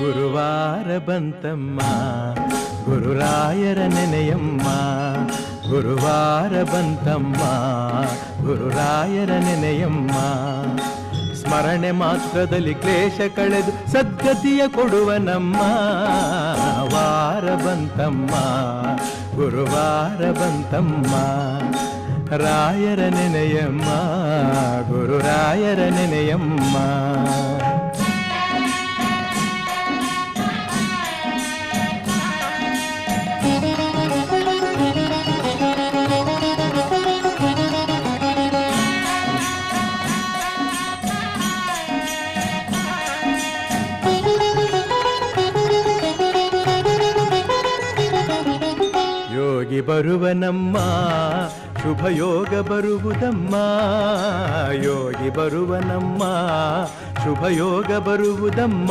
ಗುರುವಾರ ಬಂತಮ್ಮ ಗುರುರಾಯರ ನೆನೆಯಮ್ಮ. ಗುರುವಾರ ಬಂತಮ್ಮ ಗುರುರಾಯರ ನೆನೆಯಮ್ಮ. ಸ್ಮರಣೆ ಮಾತ್ರದಲ್ಲಿ ಕ್ಲೇಶ ಕಳೆದು ಸದ್ಗತಿಯ ಕೊಡುವ ನಮ್ಮ ವಾರ ಬಂತಮ್ಮ ಗುರುವಾರ ಬಂತಮ್ಮ. ರಾಯರ ನೆನೆಯಮ್ಮ ಗುರುರಾಯರ ನೆನೆಯಮ್ಮ. ಯೋಗಿ ಬರುವನಮ್ಮ ಶುಭ ಯೋಗ ಬರುವುದಮ್ಮ. ಯೋಗಿ ಬರುವನಮ್ಮ ಶುಭ ಯೋಗ ಬರುವುದಮ್ಮ.